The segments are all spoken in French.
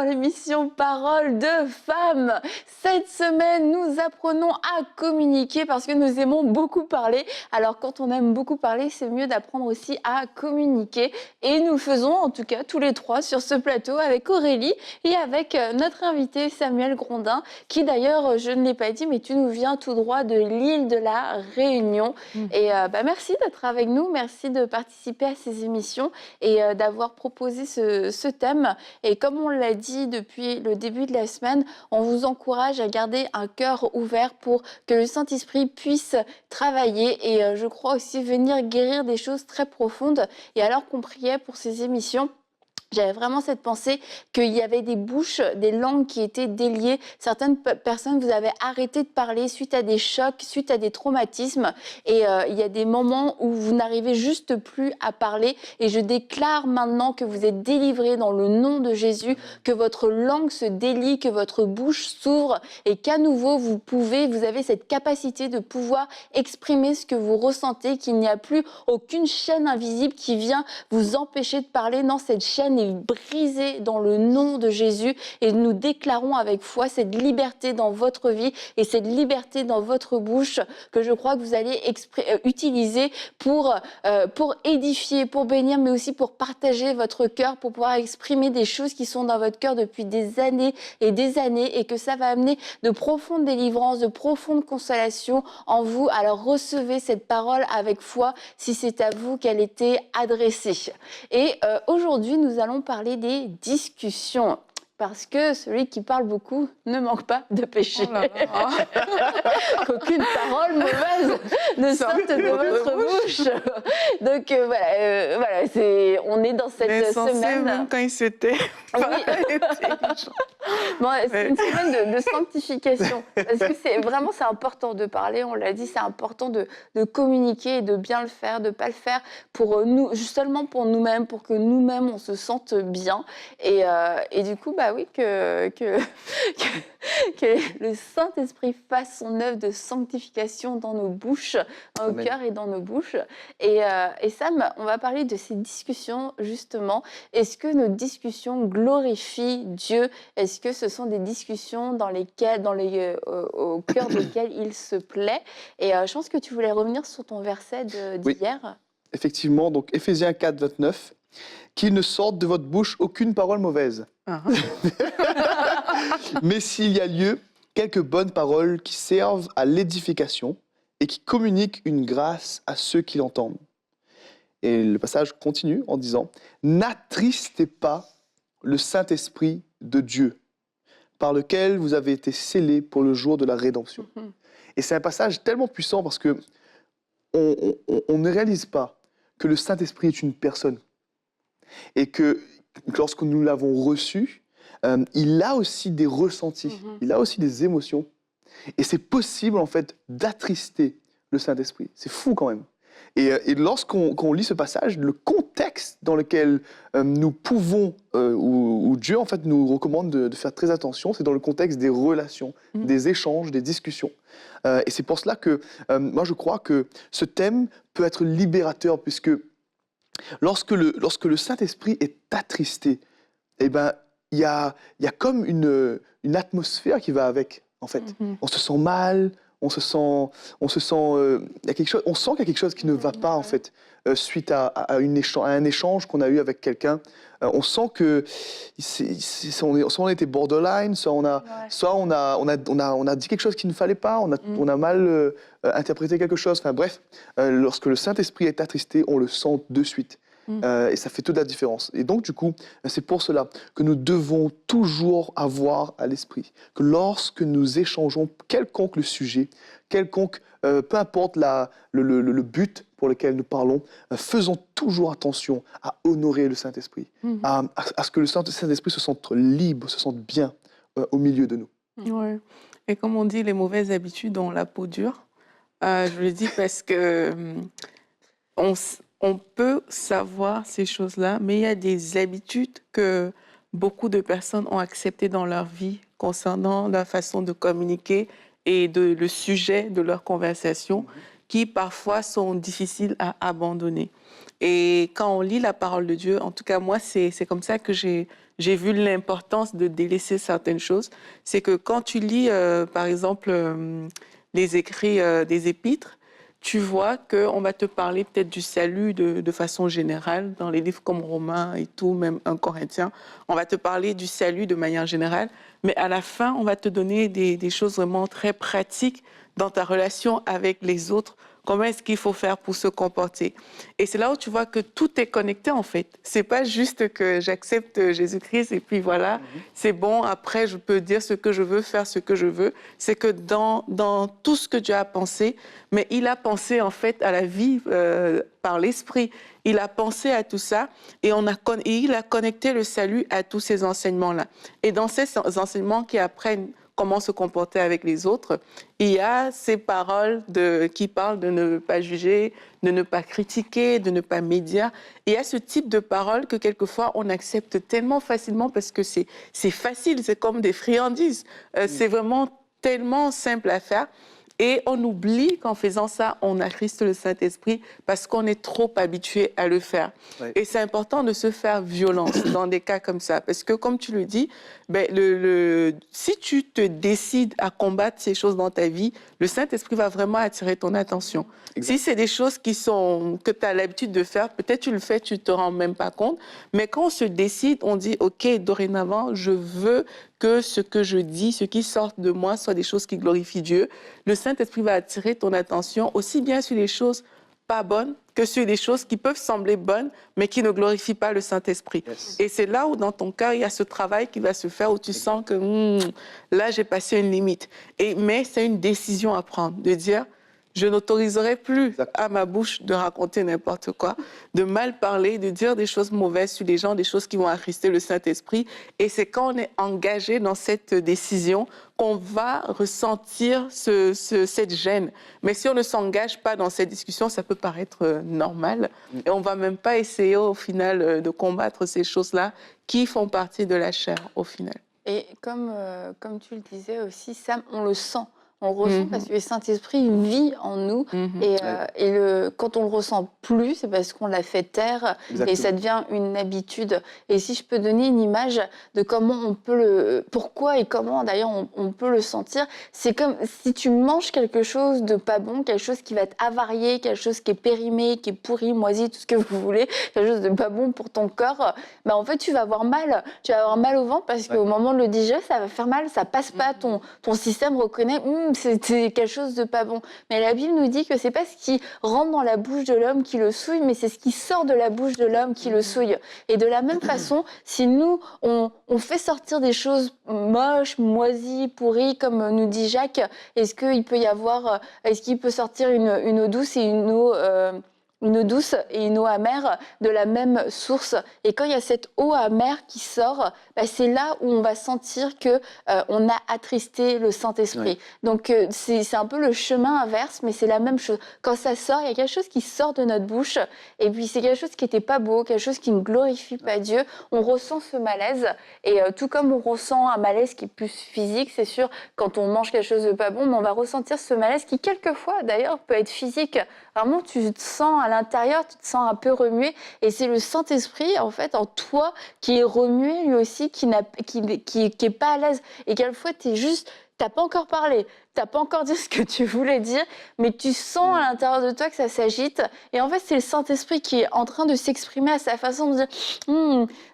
dans l'émission Parole de femmes. Cette semaine, nous apprenons à communiquer parce que nous aimons beaucoup parler. Alors quand on aime beaucoup parler, c'est mieux d'apprendre aussi à communiquer. Et nous le faisons en tout cas tous les trois sur ce plateau avec Aurélie et avec notre invité Samuel Grondin, qui d'ailleurs, je ne l'ai pas dit, mais tu nous viens tout droit de l'île de la Réunion. Et merci d'être avec nous, merci de participer à ces émissions et d'avoir proposé ce thème. Et comme on l'a dit depuis le début de la semaine, on vous encourage à garder un cœur ouvert pour que le Saint-Esprit puisse travailler et je crois aussi venir guérir des choses très profondes. Et alors qu'on priait pour ces émissions, j'avais vraiment cette pensée qu'il y avait des bouches, des langues qui étaient déliées. Certaines personnes, vous avez arrêté de parler suite à des chocs, suite à des traumatismes. Et il y a des moments où vous n'arrivez juste plus à parler. Et je déclare maintenant que vous êtes délivrés dans le nom de Jésus, que votre langue se délie, que votre bouche s'ouvre et qu'à nouveau, vous avez cette capacité de pouvoir exprimer ce que vous ressentez, qu'il n'y a plus aucune chaîne invisible qui vient vous empêcher de parler. Non, cette chaîne est brisée dans le nom de Jésus et nous déclarons avec foi cette liberté dans votre vie et cette liberté dans votre bouche que je crois que vous allez utiliser pour édifier, pour bénir, mais aussi pour partager votre cœur, pour pouvoir exprimer des choses qui sont dans votre cœur depuis des années et que ça va amener de profondes délivrances, de profondes consolations en vous. Alors recevez cette parole avec foi si c'est à vous qu'elle était adressée. Et aujourd'hui, nous allons parler des discussions. Parce que celui qui parle beaucoup ne manque pas de péché. Oh là là. Qu'aucune parole mauvaise ne sorte de votre bouche. Donc voilà, on est dans cette semaine. Même quand il s'était. Oui. Bon, c'est une semaine de sanctification. Parce que c'est important de parler, on l'a dit, c'est important de communiquer et de bien le faire, de ne pas le faire pour nous, seulement pour nous-mêmes, pour que nous-mêmes on se sente bien. Et du coup, oui, que le Saint-Esprit fasse son œuvre de sanctification dans nos bouches, dans nos cœurs et dans nos bouches. Et Sam, on va parler de ces discussions, justement. Est-ce que nos discussions glorifient Dieu? Est-ce que ce sont des discussions au cœur desquelles il se plaît? Et je pense que tu voulais revenir sur ton verset d'hier. Oui, effectivement, donc Éphésiens 4, 29. Qu'il ne sorte de votre bouche aucune parole mauvaise. Mais s'il y a lieu, quelques bonnes paroles qui servent à l'édification et qui communiquent une grâce à ceux qui l'entendent. Et le passage continue en disant « N'attristez pas le Saint-Esprit de Dieu, par lequel vous avez été scellés pour le jour de la rédemption. » Et c'est un passage tellement puissant parce que on ne réalise pas que le Saint-Esprit est une personne. Et que lorsque nous l'avons reçu, il a aussi des ressentis, il a aussi des émotions. Et c'est possible, en fait, d'attrister le Saint-Esprit. C'est fou quand même. Et lorsqu'on lit ce passage, le contexte dans lequel nous pouvons, où Dieu, en fait, nous recommande de faire très attention, c'est dans le contexte des relations, des échanges, des discussions. Et c'est pour cela que, moi, je crois que ce thème peut être libérateur, puisque lorsque le Saint-Esprit est attristé, eh ben, il y a comme une atmosphère qui va avec, en fait. On se sent mal, on sent qu'il y a quelque chose qui ne va pas, en fait, suite à un échange qu'on a eu avec quelqu'un. On sent que soit on était borderline, soit on a dit quelque chose qu'il ne fallait pas, on a mal interprété quelque chose. Enfin bref, lorsque le Saint-Esprit est attristé, on le sent de suite. Et ça fait toute la différence. Et donc, du coup, c'est pour cela que nous devons toujours avoir à l'esprit que lorsque nous échangeons quelconque le sujet, peu importe le but pour lequel nous parlons, faisons toujours attention à honorer le Saint-Esprit, à ce que le Saint-Esprit se sente libre, se sente bien au milieu de nous. Ouais. Et comme on dit, les mauvaises habitudes ont la peau dure. Je le dis parce que on peut savoir ces choses-là, mais il y a des habitudes que beaucoup de personnes ont acceptées dans leur vie concernant la façon de communiquer et le sujet de leur conversation qui parfois sont difficiles à abandonner. Et quand on lit la parole de Dieu, en tout cas moi, c'est comme ça que j'ai j'ai vu l'importance de délaisser certaines choses. C'est que quand tu lis, par exemple, les écrits des épîtres, tu vois qu'on va te parler peut-être du salut de façon générale, dans les livres comme Romains et tout, même 1 Corinthiens, on va te parler du salut de manière générale, mais à la fin, on va te donner des choses vraiment très pratiques dans ta relation avec les autres. Comment est-ce qu'il faut faire pour se comporter? Et c'est là où tu vois que tout est connecté, en fait. C'est pas juste que j'accepte Jésus-Christ et puis voilà, c'est bon, après je peux dire ce que je veux, faire ce que je veux. C'est que dans tout ce que Dieu a pensé, mais il a pensé en fait à la vie par l'Esprit. Il a pensé à tout ça et il a connecté le salut à tous ces enseignements-là. Et dans ces enseignements qui apprennent comment se comporter avec les autres, il y a ces paroles qui parlent de ne pas juger, de ne pas critiquer, de ne pas médire. Et il y a ce type de paroles que quelquefois on accepte tellement facilement parce que c'est facile, c'est comme des friandises. C'est vraiment tellement simple à faire. Et on oublie qu'en faisant ça, on attriste le Saint-Esprit parce qu'on est trop habitué à le faire. Oui. Et c'est important de se faire violence dans des cas comme ça. Parce que, comme tu le dis, ben, si tu te décides à combattre ces choses dans ta vie, le Saint-Esprit va vraiment attirer ton attention. Exact. Si c'est des choses que tu as l'habitude de faire, peut-être tu le fais, tu ne te rends même pas compte. Mais quand on se décide, on dit, OK, dorénavant, je veux que ce que je dis, ce qui sort de moi, soit des choses qui glorifient Dieu. Le Saint-Esprit va attirer ton attention aussi bien sur les choses pas bonnes que sur les choses qui peuvent sembler bonnes, mais qui ne glorifient pas le Saint-Esprit. Yes. Et c'est là où, dans ton cœur, il y a ce travail qui va se faire, où tu sens que là, j'ai passé une limite. Mais c'est une décision à prendre, de dire, je n'autoriserai plus à ma bouche de raconter n'importe quoi, de mal parler, de dire des choses mauvaises sur les gens, des choses qui vont attrister le Saint-Esprit. Et c'est quand on est engagé dans cette décision qu'on va ressentir cette gêne. Mais si on ne s'engage pas dans cette discussion, ça peut paraître normal. Et on ne va même pas essayer au final de combattre ces choses-là qui font partie de la chair au final. Et comme tu le disais aussi, Sam, on le sent. On le ressent parce que le Saint-Esprit vit en nous. Quand on le ressent plus, c'est parce qu'on l'a fait taire. Exactement. Et ça devient une habitude. Et si je peux donner une image de comment on peut pourquoi et comment d'ailleurs on peut le sentir, c'est comme si tu manges quelque chose de pas bon, quelque chose qui va être avarié, quelque chose qui est périmé, qui est pourri, moisi, tout ce que vous voulez, quelque chose de pas bon pour ton corps, bah en fait tu vas avoir mal. Tu vas avoir mal au ventre parce qu'au moment de le digérer, ça va faire mal, ça passe pas, ton système reconnaît c'était quelque chose de pas bon. Mais la Bible nous dit que c'est pas ce qui rentre dans la bouche de l'homme qui le souille, mais c'est ce qui sort de la bouche de l'homme qui le souille. Et de la même façon, si nous, on fait sortir des choses moches, moisies, pourries, comme nous dit Jacques, est-ce qu'il peut sortir une eau douce et une eau amère de la même source. Et quand il y a cette eau amère qui sort, bah c'est là où on va sentir que on a attristé le Saint-Esprit. Oui. Donc c'est un peu le chemin inverse, mais c'est la même chose. Quand ça sort, il y a quelque chose qui sort de notre bouche, et puis c'est quelque chose qui n'était pas beau, quelque chose qui ne glorifie pas Dieu. On ressent ce malaise, et tout comme on ressent un malaise qui est plus physique, c'est sûr, quand on mange quelque chose de pas bon, mais on va ressentir ce malaise qui quelquefois d'ailleurs peut être physique. Vraiment, tu te sens à l'intérieur, tu te sens un peu remué, et c'est le Saint-Esprit en fait en toi qui est remué lui aussi, qui est pas à l'aise, et quelquefois t'as pas encore parlé, t'as pas encore dit ce que tu voulais dire, mais tu sens à l'intérieur de toi que ça s'agite, et en fait c'est le Saint-Esprit qui est en train de s'exprimer à sa façon de dire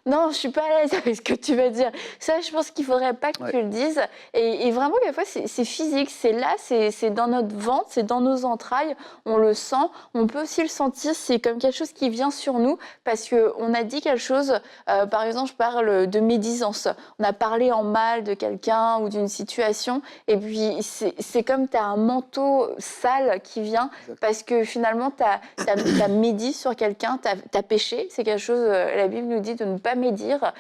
non, je suis pas à l'aise avec ce que tu vas dire, ça je pense qu'il faudrait pas que tu le dises, et vraiment quelquefois c'est physique, c'est là, c'est dans notre ventre, c'est dans nos entrailles, on le sent, on peut aussi le sentir, c'est comme quelque chose qui vient sur nous, parce qu'on a dit quelque chose, par exemple je parle de médisance, on a parlé en mal de quelqu'un ou d'une situation, et puis c'est comme tu as un manteau sale qui vient, parce que finalement tu as médit sur quelqu'un, tu as péché, c'est quelque chose, la Bible nous dit de ne pas médire,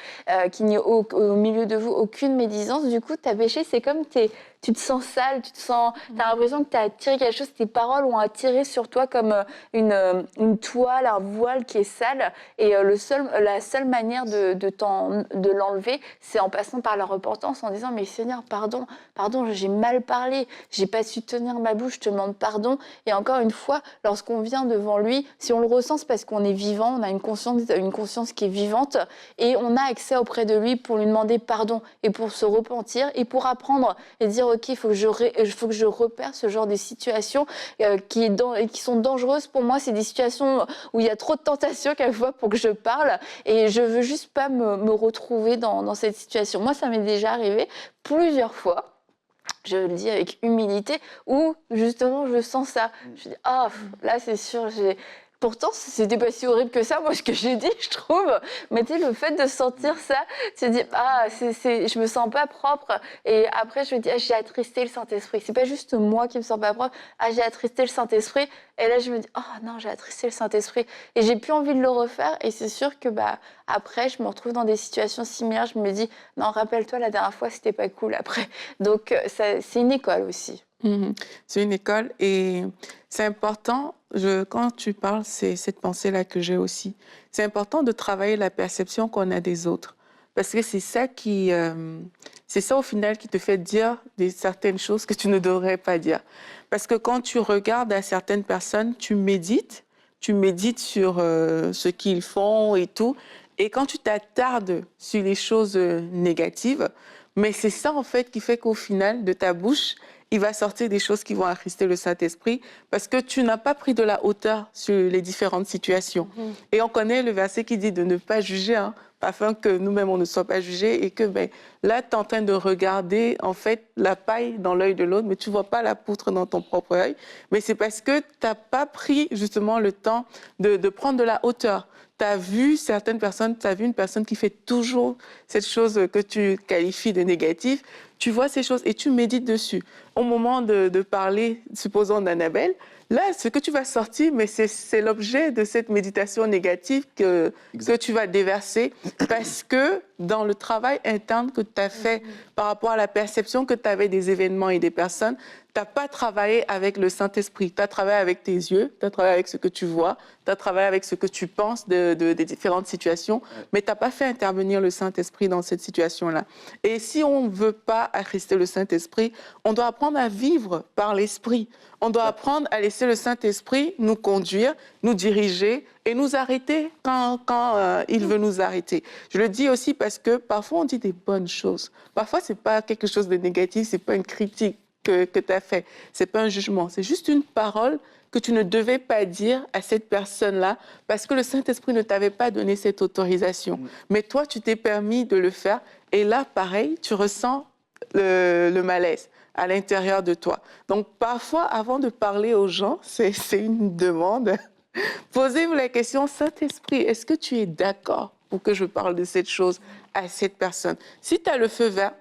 qu'il n'y ait au milieu de vous aucune médisance, du coup tu as péché, c'est comme tu tu te sens sale, t'as l'impression que tu as attiré quelque chose, tes paroles ont attiré sur toi comme une toile, un voile qui est sale. Et la seule manière de l'enlever, c'est en passant par la repentance, en disant, mais Seigneur, pardon, j'ai mal parlé, j'ai pas su tenir ma bouche, je te demande pardon. Et encore une fois, lorsqu'on vient devant lui, si on le ressent, c'est parce qu'on est vivant, on a une conscience qui est vivante, et on a accès auprès de lui pour lui demander pardon et pour se repentir et pour apprendre et dire ok, il faut que je repère ce genre de situations qui sont dangereuses pour moi. C'est des situations où il y a trop de tentations quelquefois pour que je parle, et je veux juste pas me retrouver dans cette situation. Moi, ça m'est déjà arrivé plusieurs fois. Je le dis avec humilité, où justement je sens ça. Je dis, là c'est sûr, pourtant c'était pas si horrible que ça, moi ce que j'ai dit, je trouve. Mais tu sais, le fait de sentir ça, tu te dis, je me sens pas propre. Et après je me dis, j'ai attristé le Saint-Esprit. C'est pas juste moi qui me sens pas propre, j'ai attristé le Saint-Esprit. Et là je me dis, non, j'ai attristé le Saint-Esprit. Et j'ai plus envie de le refaire. Et c'est sûr que après je me retrouve dans des situations similaires. Je me dis, non, rappelle-toi, la dernière fois c'était pas cool après. Donc c'est une école aussi. C'est une école et c'est important, quand tu parles, c'est cette pensée-là que j'ai aussi. C'est important de travailler la perception qu'on a des autres. Parce que c'est ça au final qui te fait dire certaines choses que tu ne devrais pas dire. Parce que quand tu regardes à certaines personnes, tu médites sur ce qu'ils font et tout. Et quand tu t'attardes sur les choses négatives, mais c'est ça en fait qui fait qu'au final, de ta bouche, il va sortir des choses qui vont attrister le Saint-Esprit parce que tu n'as pas pris de la hauteur sur les différentes situations. Et on connaît le verset qui dit de ne pas juger, afin que nous-mêmes, on ne soit pas jugés et que là, tu es en train de regarder en fait la paille dans l'œil de l'autre, mais tu ne vois pas la poutre dans ton propre œil. Mais c'est parce que tu n'as pas pris justement le temps de prendre de la hauteur. Tu as vu certaines personnes, tu as vu une personne qui fait toujours cette chose que tu qualifies de négative, tu vois ces choses et tu médites dessus. Au moment de parler, supposons d'Annabelle, là, ce que tu vas sortir, mais c'est l'objet de cette méditation négative que tu vas déverser parce que dans le travail interne que tu as fait par rapport à la perception que tu avais des événements et des personnes, tu n'as pas travaillé avec le Saint-Esprit. Tu as travaillé avec tes yeux, tu as travaillé avec ce que tu vois, tu as travaillé avec ce que tu penses des différentes situations, mais tu n'as pas fait intervenir le Saint-Esprit dans cette situation-là. Et si on ne veut pas attrister le Saint-Esprit, on doit apprendre à vivre par l'Esprit. On doit apprendre à laisser le Saint-Esprit nous conduire, nous diriger et nous arrêter quand il veut nous arrêter. Je le dis aussi parce que parfois on dit des bonnes choses. Parfois, ce n'est pas quelque chose de négatif, ce n'est pas une critique que tu as fait. Ce n'est pas un jugement. C'est juste une parole que tu ne devais pas dire à cette personne-là parce que le Saint-Esprit ne t'avait pas donné cette autorisation. Mais toi, tu t'es permis de le faire. Et là, pareil, tu ressens le malaise à l'intérieur de toi. Donc, parfois, avant de parler aux gens, c'est une demande. Posez-vous la question, Saint-Esprit, est-ce que tu es d'accord pour que je parle de cette chose à cette personne? Si tu as le feu vert,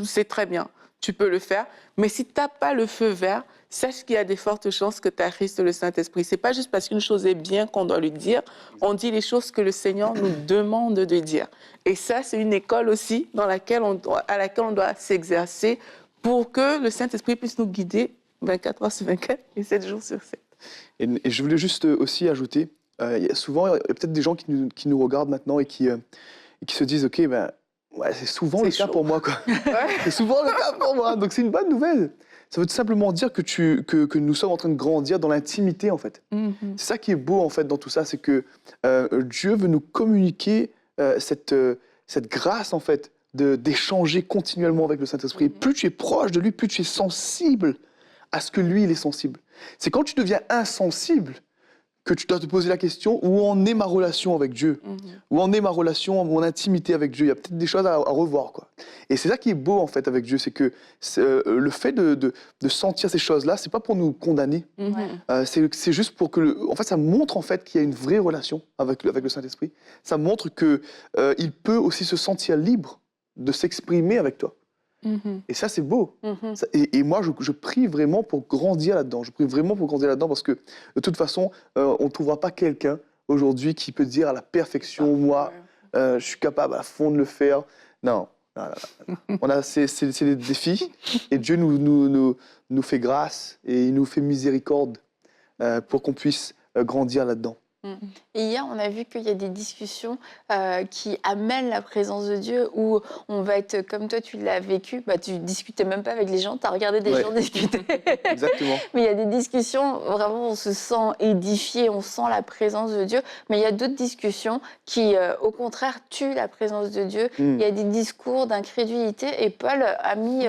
c'est très bien, tu peux le faire. Mais si tu n'as pas le feu vert, sache qu'il y a des fortes chances que tu attristes le Saint-Esprit. Ce n'est pas juste parce qu'une chose est bien qu'on doit lui dire. On dit les choses que le Seigneur nous demande de dire. Et ça, c'est une école aussi à laquelle on doit s'exercer pour que le Saint-Esprit puisse nous guider 24 heures sur 24 et 7 jours sur 7. Et je voulais juste aussi ajouter, il y a peut-être des gens qui nous regardent maintenant et qui se disent, OK, c'est souvent le cas pour moi, quoi. C'est souvent le cas pour moi. Donc c'est une bonne nouvelle. Ça veut tout simplement dire que nous sommes en train de grandir dans l'intimité, en fait. C'est ça qui est beau, en fait, dans tout ça, c'est que Dieu veut nous communiquer cette grâce, en fait, d'échanger continuellement avec le Saint-Esprit. Plus tu es proche de lui, plus tu es sensible à ce que lui, il est sensible. C'est quand tu deviens insensible que tu dois te poser la question, où en est ma relation avec Dieu? Où en est ma relation, mon intimité avec Dieu? Il y a peut-être des choses à revoir, quoi. Et c'est ça qui est beau, en fait, avec Dieu, c'est que le fait de sentir ces choses-là, c'est pas pour nous condamner. C'est juste pour que... En fait, ça montre, en fait, qu'il y a une vraie relation avec le Saint-Esprit. Ça montre qu'il peut aussi se sentir libre de s'exprimer avec toi. Et ça, c'est beau. Et moi, je prie vraiment pour grandir là-dedans. Je prie vraiment pour grandir là-dedans parce que, de toute façon, on ne trouvera pas quelqu'un aujourd'hui qui peut dire à la perfection, moi, je suis capable à fond de le faire. Non, Là, là, là. C'est des défis et Dieu nous fait grâce et il nous fait miséricorde pour qu'on puisse grandir là-dedans. Et hier, on a vu qu'il y a des discussions qui amènent la présence de Dieu, où on va être, comme toi, tu l'as vécu, bah, tu discutais même pas avec les gens, tu as regardé des gens discuter. Exactement. Mais il y a des discussions, vraiment, on se sent édifié, on sent la présence de Dieu. Mais il y a d'autres discussions qui, au contraire, tuent la présence de Dieu. Il y a des discours d'incrédulité. Et Paul a mis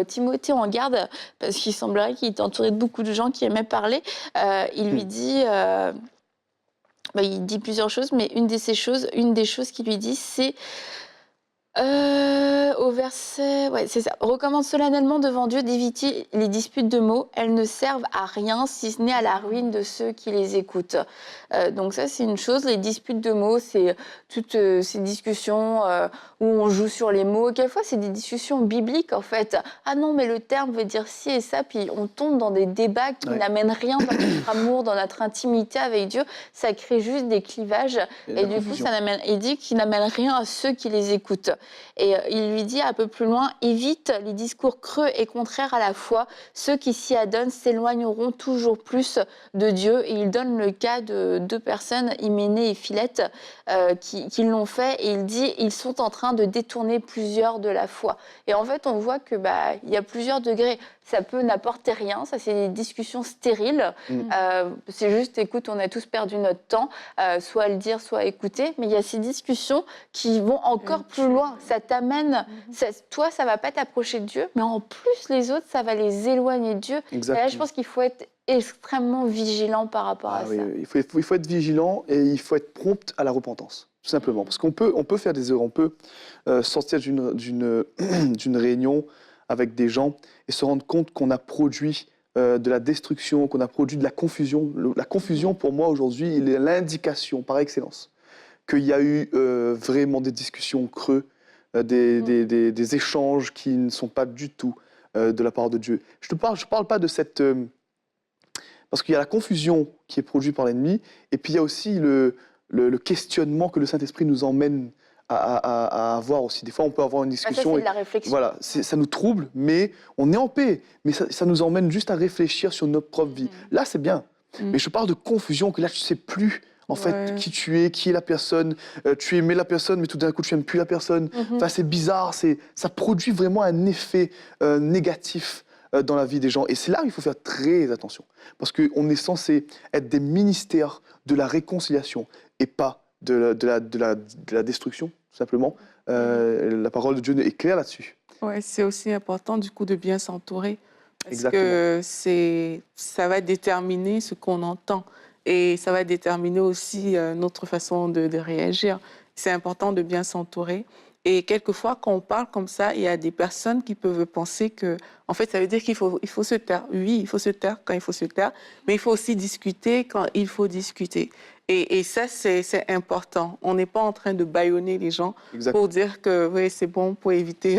Timothée en garde, parce qu'il semblerait qu'il était entouré de beaucoup de gens qui aimaient parler. Il lui dit... bah, il dit plusieurs choses, mais une des choses qu'il lui dit, c'est au verset... Ouais, c'est ça. Recommande solennellement devant Dieu d'éviter les disputes de mots. Elles ne servent à rien, si ce n'est à la ruine de ceux qui les écoutent. Donc ça, c'est une chose. Les disputes de mots, c'est toutes ces discussions où on joue sur les mots. Quelquefois, c'est des discussions bibliques, en fait. Ah non, mais le terme veut dire ci et ça. Puis on tombe dans des débats qui n'amènent rien dans notre amour, dans notre intimité avec Dieu. Ça crée juste des clivages. Et du coup, il dit qu'il n'amène rien à ceux qui les écoutent. Et il lui dit un peu plus loin, évite les discours creux et contraires à la foi. Ceux qui s'y adonnent s'éloigneront toujours plus de Dieu. Et il donne le cas de deux personnes, Hyménée et Philette, qui l'ont fait. Et il dit, ils sont en train de détourner plusieurs de la foi. Et en fait, on voit que il y a plusieurs degrés. Ça peut n'apporter rien, ça c'est des discussions stériles. C'est juste, écoute, on a tous perdu notre temps, soit à le dire, soit à écouter. Mais il y a ces discussions qui vont encore plus loin. Ça t'amène, toi, ça va pas t'approcher de Dieu, mais en plus, les autres, ça va les éloigner de Dieu. Et là, je pense qu'il faut être extrêmement vigilant par rapport à ça. Il faut être vigilant et il faut être prompt à la repentance, tout simplement. Parce qu'on peut faire des erreurs, on peut sortir d'une réunion avec des gens et se rendre compte qu'on a produit de la destruction, qu'on a produit de la confusion. La confusion, pour moi, aujourd'hui, il est l'indication par excellence qu'il y a eu vraiment des discussions creux, des échanges qui ne sont pas du tout de la part de Dieu. Je parle pas de cette... parce qu'il y a la confusion qui est produite par l'ennemi, et puis il y a aussi le questionnement que le Saint-Esprit nous emmène à avoir aussi. Des fois, on peut avoir une discussion. Ça, c'est de la réflexion. Voilà, ça nous trouble, mais on est en paix. Mais ça nous emmène juste à réfléchir sur notre propre vie. Là, c'est bien. Mais je parle de confusion, que là, tu ne sais plus, en fait, qui tu es, qui est la personne. Tu aimais la personne, mais tout d'un coup, tu n'aimes plus la personne. Enfin, c'est bizarre. Ça produit vraiment un effet négatif dans la vie des gens. Et c'est là où il faut faire très attention. Parce qu'on est censé être des ministères de la réconciliation et pas de la destruction, tout simplement. La parole de Dieu est claire là-dessus. Ouais, c'est aussi important, du coup, de bien s'entourer. Parce Exactement. que ça va déterminer ce qu'on entend. Et ça va déterminer aussi notre façon de réagir. C'est important de bien s'entourer. Et quelquefois, quand on parle comme ça, il y a des personnes qui peuvent penser que, en fait, ça veut dire qu'il faut se taire. Oui, il faut se taire quand il faut se taire, mais il faut aussi discuter quand il faut discuter. Et ça, c'est important. On n'est pas en train de bâillonner les gens pour dire que oui, c'est bon, pour éviter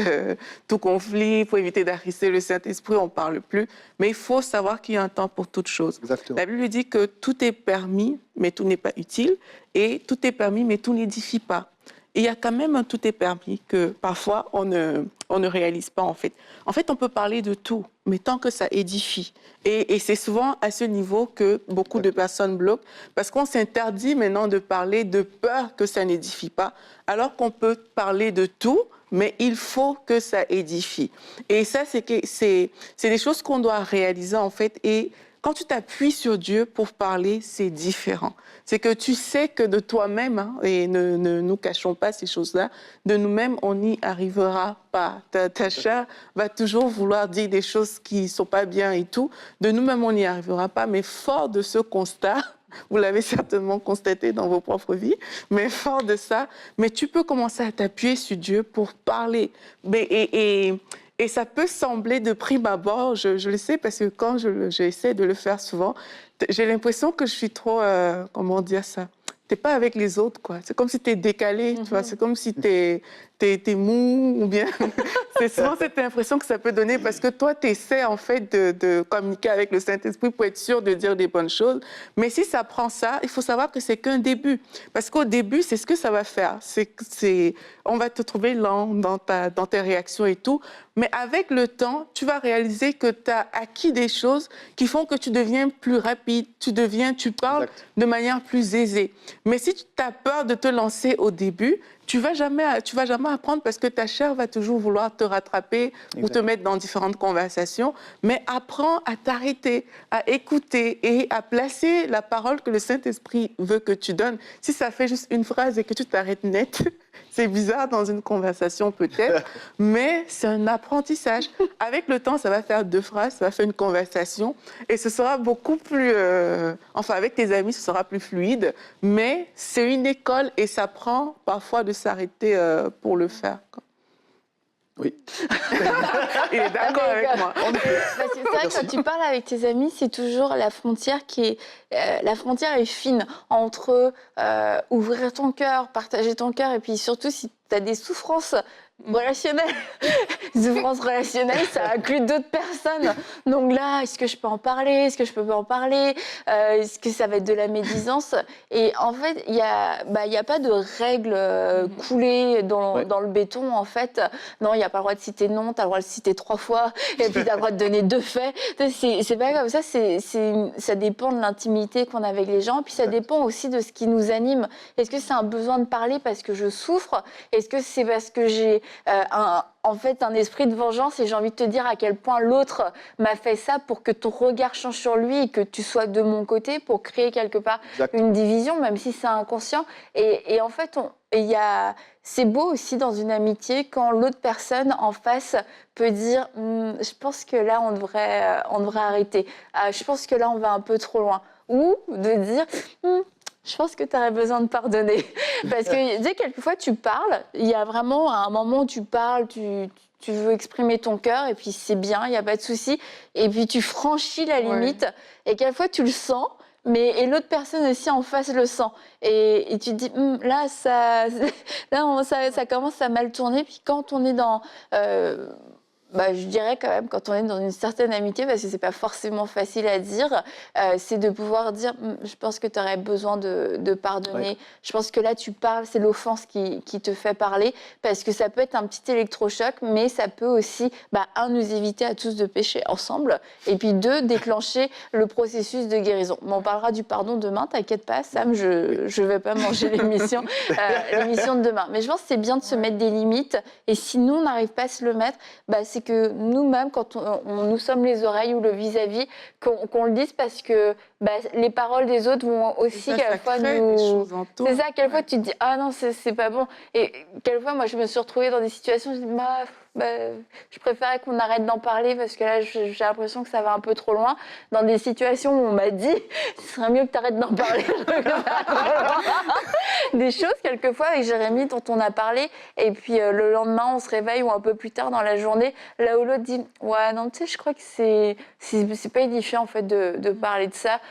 tout conflit, pour éviter d'attrister le Saint-Esprit, on ne parle plus. Mais il faut savoir qu'il y a un temps pour toute chose. Exactement. La Bible dit que tout est permis, mais tout n'est pas utile. Et tout est permis, mais tout n'édifie pas. Et il y a quand même un tout est permis que parfois on ne réalise pas en fait. En fait, on peut parler de tout, mais tant que ça édifie. Et c'est souvent à ce niveau que beaucoup de personnes bloquent, parce qu'on s'interdit maintenant de parler de peur que ça n'édifie pas, alors qu'on peut parler de tout, mais il faut que ça édifie. Et ça, c'est des choses qu'on doit réaliser en fait. Et quand tu t'appuies sur Dieu pour parler, c'est différent. C'est que tu sais que de toi-même, et ne nous cachons pas ces choses-là, de nous-mêmes, on n'y arrivera pas. Ta chair va toujours vouloir dire des choses qui ne sont pas bien et tout. De nous-mêmes, on n'y arrivera pas. Mais fort de ce constat, vous l'avez certainement constaté dans vos propres vies, mais fort de ça, mais tu peux commencer à t'appuyer sur Dieu pour parler. Et ça peut sembler de prime abord, je le sais parce que quand j'essaie de le faire souvent, j'ai l'impression que je suis trop, comment dire ça? T'es pas avec les autres, quoi. C'est comme si t'es décalé, tu vois. C'est comme si t'es mou ou bien... C'est souvent cette impression que ça peut donner parce que toi, t'essaies en fait de communiquer avec le Saint-Esprit pour être sûr de dire des bonnes choses. Mais si ça prend ça, il faut savoir que c'est qu'un début. Parce qu'au début, c'est ce que ça va faire. On va te trouver lent dans tes réactions et tout. Mais avec le temps, tu vas réaliser que tu as acquis des choses qui font que tu deviens plus rapide, tu parles Exact. de manière plus aisée. Mais si tu as peur de te lancer au début, tu vas jamais apprendre parce que ta chair va toujours vouloir te rattraper ou te mettre dans différentes conversations. Mais apprends à t'arrêter, à écouter et à placer la parole que le Saint-Esprit veut que tu donnes. Si ça fait juste une phrase et que tu t'arrêtes net, c'est bizarre dans une conversation peut-être, mais c'est un apprentissage. Avec le temps, ça va faire 2 phrases, ça va faire une conversation et ce sera beaucoup plus... Enfin, avec tes amis, ce sera plus fluide, mais c'est une école et ça prend parfois de s'arrêter pour le faire, quoi. Oui. Il est d'accord avec moi. Parce que c'est vrai que quand tu parles avec tes amis, c'est toujours la frontière la frontière est fine entre ouvrir ton cœur, partager ton cœur, et puis surtout si tu as des souffrances relationnelles. Souffrances relationnelles, ça inclut d'autres personnes. Donc là, est-ce que je peux en parler? Est-ce que je peux pas en parler? Est-ce que ça va être de la médisance? Et en fait, il y a pas de règles coulées dans le béton, en fait. Non, il n'y a pas le droit de citer non, tu as le droit de citer 3 fois, et puis tu as le droit de donner 2 faits. C'est pas comme ça, ça dépend de l'intimité qu'on a avec les gens, puis ça dépend aussi de ce qui nous anime. Est-ce que c'est un besoin de parler parce que je souffre? Est-ce que c'est parce que j'ai en fait un esprit de vengeance et j'ai envie de te dire à quel point l'autre m'a fait ça pour que ton regard change sur lui et que tu sois de mon côté pour créer quelque part une division, même si c'est inconscient. Et en fait, c'est beau aussi dans une amitié quand l'autre personne en face peut dire je pense que là on devrait arrêter, je pense que là on va un peu trop loin, ou de dire je pense que tu aurais besoin de pardonner. Parce que, tu sais, quelquefois, tu parles, il y a vraiment un moment où tu parles, tu veux exprimer ton cœur, et puis c'est bien, il n'y a pas de souci. Et puis tu franchis la limite, et quelquefois, tu le sens, et l'autre personne aussi en face le sent. Et tu te dis, là, ça commence à mal tourner. Puis quand on est dans... je dirais quand même, quand on est dans une certaine amitié, parce que c'est pas forcément facile à dire, c'est de pouvoir dire je pense que tu aurais besoin de pardonner. Je pense que là, tu parles, c'est l'offense qui te fait parler, parce que ça peut être un petit électrochoc, mais ça peut aussi, nous éviter à tous de pécher ensemble, et puis 2, déclencher le processus de guérison. On parlera du pardon demain, t'inquiète pas, Sam, je vais pas manger l'émission de demain. Mais je pense que c'est bien de se mettre des limites, et si nous, on n'arrive pas à se le mettre, c'est que nous-mêmes, quand nous sommes les oreilles ou le vis-à-vis, qu'on le dise, parce que les paroles des autres vont aussi quelquefois nous... C'est ça, quelquefois tu te dis « Ah non, c'est pas bon ». Et quelquefois, moi, je me suis retrouvée dans des situations où je dis je préférais qu'on arrête d'en parler parce que là, j'ai l'impression que ça va un peu trop loin. Dans des situations où on m'a dit « Ce serait mieux que tu arrêtes d'en parler ». Des choses, quelquefois, avec Jérémy, dont on a parlé, et puis le lendemain, on se réveille ou un peu plus tard dans la journée, là où l'autre dit « Ouais, non, tu sais, je crois que c'est pas édifiant, en fait, de parler de ça.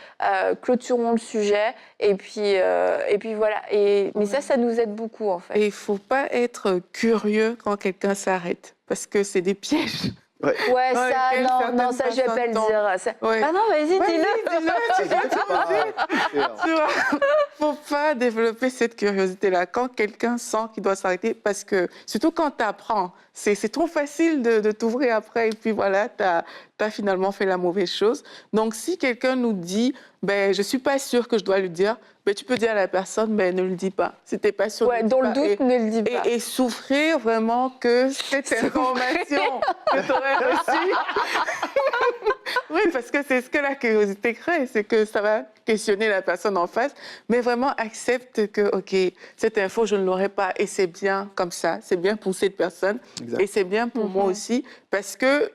Clôturons le sujet. » Et puis voilà. Mais ça nous aide beaucoup, en fait. Et il ne faut pas être curieux quand quelqu'un s'arrête, parce que c'est des pièges. Ouais, non, ça, je vais pas le dire. Ah non, vas-y, dis-le. Tu vois, faut pas développer cette curiosité-là. Quand quelqu'un sent qu'il doit s'arrêter, parce que, surtout quand tu apprends, c'est trop facile de t'ouvrir après, et puis voilà, tu as finalement fait la mauvaise chose. Donc, si quelqu'un nous dit, je suis pas sûre que je dois le dire, tu peux dire à la personne, ne le dis pas. Si t'es pas sûre, dans le doute, ne le dis pas. Et souffrir vraiment que cette information que tu aurais reçue... Oui, parce que c'est ce que la curiosité crée, c'est que ça va questionner la personne en face, mais vraiment accepte que, OK, cette info, je ne l'aurais pas, et c'est bien comme ça, c'est bien pour cette personne, et c'est bien pour moi aussi, parce que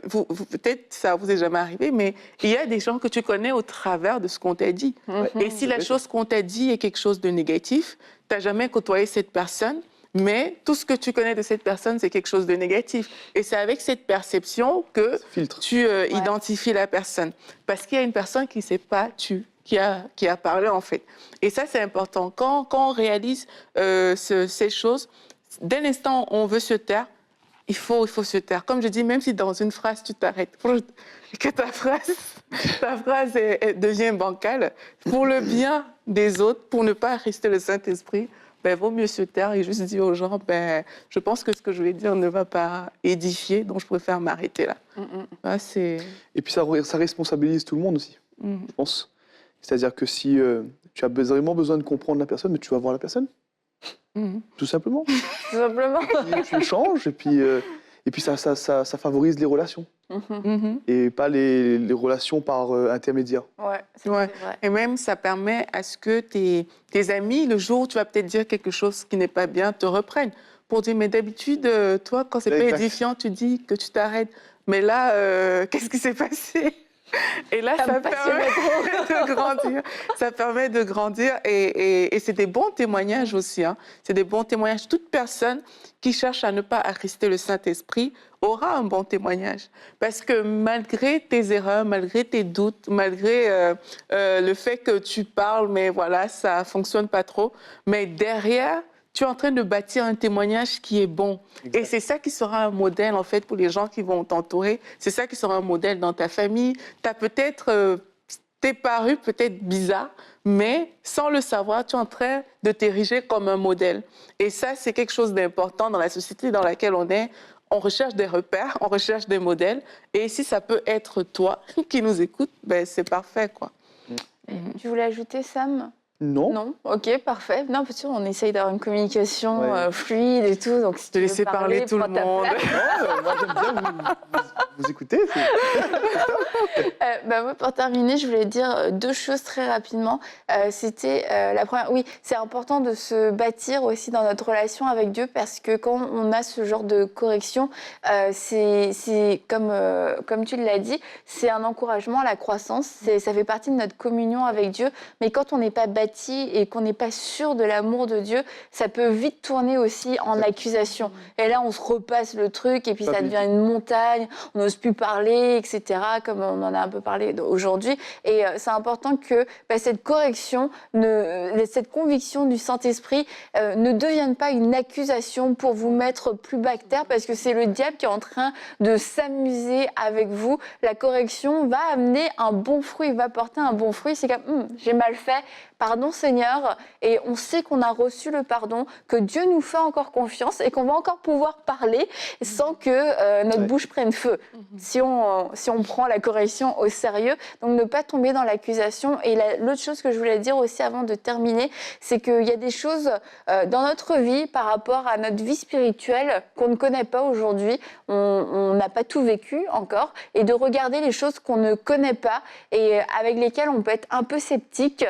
peut-être ça vous est jamais arrivé, mais il y a des gens que tu connais au travers de ce qu'on t'a dit. Et si la chose qu'on t'a dit est quelque chose de négatif, tu n'as jamais côtoyé cette personne, mais tout ce que tu connais de cette personne, c'est quelque chose de négatif. Et c'est avec cette perception que Filtre. tu identifies la personne. Parce qu'il y a une personne qui ne s'est pas tue, qui a parlé, en fait. Et ça, c'est important. Quand on réalise ces choses, dès l'instant où on veut se taire, il faut se taire. Comme je dis, même si dans une phrase, tu t'arrêtes, que ta phrase devient bancale, pour le bien des autres, pour ne pas rester le Saint-Esprit, ben, vaut mieux se taire et juste dire aux gens, ben, je pense que ce que je vais dire ne va pas édifier, donc je préfère m'arrêter là. Ouais, Et puis ça responsabilise tout le monde aussi, je pense. C'est-à-dire que si tu as vraiment besoin de comprendre la personne, mais tu vas voir la personne. Tout simplement. Tout simplement. Tu échanges et puis ça favorise les relations. Et pas les relations par intermédiaire. Ouais, c'est Ouais. vrai. Et même, ça permet à ce que tes amis, le jour où tu vas peut-être dire quelque chose qui n'est pas bien, te reprennent. Pour dire, mais d'habitude, toi, quand c'est pas Exact. édifiant, tu dis que tu t'arrêtes. Mais là, qu'est-ce qui s'est passé? Et là, Ça ça me passionnait permet de grandir. Ça permet de grandir et c'est des bons témoignages aussi. Hein. C'est des bons témoignages. Toute personne qui cherche à ne pas attrister le Saint-Esprit aura un bon témoignage. Parce que malgré tes erreurs, malgré tes doutes, malgré le fait que tu parles, mais voilà, ça ne fonctionne pas trop, mais derrière, tu es en train de bâtir un témoignage qui est bon. Exact. Et c'est ça qui sera un modèle, en fait, pour les gens qui vont t'entourer. C'est ça qui sera un modèle dans ta famille. Tu as peut-être... t'es paru peut-être bizarre, mais sans le savoir, tu es en train de t'ériger comme un modèle. Et ça, c'est quelque chose d'important dans la société dans laquelle on est. On recherche des repères, on recherche des modèles. Et si ça peut être toi qui nous écoutes, ben, c'est parfait, quoi. Tu voulais ajouter, Sam? Non. Non, ok, parfait. Non, parce qu'on essaye d'avoir une communication Ouais. fluide et tout, donc si tu De veux laisser parler tout le prends ta monde. place. Moi, j'aime bien vous écouter. Moi, pour terminer, je voulais dire deux choses très rapidement. C'était la première, oui, c'est important de se bâtir aussi dans notre relation avec Dieu parce que quand on a ce genre de correction, c'est comme tu l'as dit, c'est un encouragement à la croissance. Ça fait partie de notre communion avec Dieu. Mais quand on n'est pas bâti et qu'on n'est pas sûr de l'amour de Dieu, ça peut vite tourner aussi en accusation. Et là, on se repasse le truc et puis ça devient une montagne. On n'ose plus parler, etc., comme on en a un peu parlé aujourd'hui. Et c'est important que cette correction, cette conviction du Saint-Esprit ne devienne pas une accusation pour vous mettre plus bas que terre, parce que c'est le diable qui est en train de s'amuser avec vous. La correction va amener un bon fruit, va porter un bon fruit. C'est comme, j'ai mal fait, pardon Seigneur, et on sait qu'on a reçu le pardon, que Dieu nous fait encore confiance et qu'on va encore pouvoir parler sans que notre bouche prenne feu, si on prend la correction au sérieux. Donc ne pas tomber dans l'accusation. Et l'autre chose que je voulais dire aussi avant de terminer, c'est qu'il y a des choses dans notre vie par rapport à notre vie spirituelle qu'on ne connaît pas aujourd'hui, on n'a pas tout vécu encore, et de regarder les choses qu'on ne connaît pas et avec lesquelles on peut être un peu sceptique,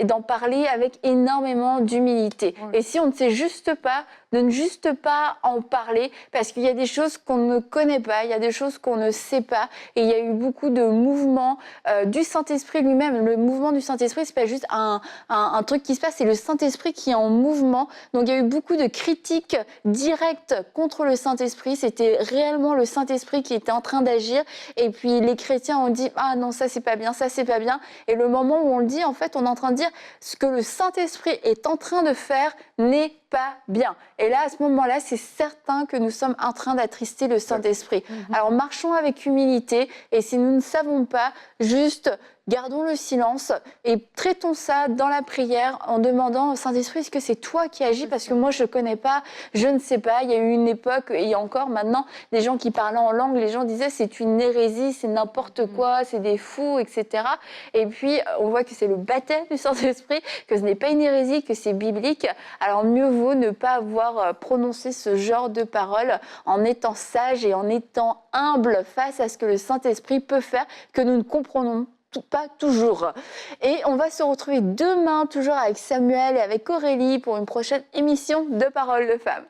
d'en parler avec énormément d'humilité. Et si on ne sait juste pas, de ne juste pas en parler, parce qu'il y a des choses qu'on ne connaît pas, il y a des choses qu'on ne sait pas, et il y a eu beaucoup de mouvements du Saint-Esprit lui-même. Le mouvement du Saint-Esprit, c'est pas juste un truc qui se passe, c'est le Saint-Esprit qui est en mouvement. Donc il y a eu beaucoup de critiques directes contre le Saint-Esprit. C'était réellement le Saint-Esprit qui était en train d'agir, et puis les chrétiens ont dit « Ah non, ça c'est pas bien, ça c'est pas bien ». Et le moment où on le dit, en fait, on est en train de dire ce que le Saint-Esprit est en train de faire n'est pas bien. Et là, à ce moment-là, c'est certain que nous sommes en train d'attrister le Saint-Esprit. Alors, marchons avec humilité, et si nous ne savons pas, juste gardons le silence et traitons ça dans la prière en demandant au Saint-Esprit, est-ce que c'est toi qui agis? Parce que moi, je ne connais pas, je ne sais pas. Il y a eu une époque, et encore maintenant, des gens qui parlaient en langue, les gens disaient c'est une hérésie, c'est n'importe quoi, c'est des fous, etc. Et puis, on voit que c'est le baptême du Saint-Esprit, que ce n'est pas une hérésie, que c'est biblique. Alors, mieux vaut ne pas avoir prononcé ce genre de paroles en étant sage et en étant humble face à ce que le Saint-Esprit peut faire, que nous ne comprenons pas toujours. Et on va se retrouver demain, toujours avec Samuel et avec Aurélie, pour une prochaine émission de Paroles de Femmes.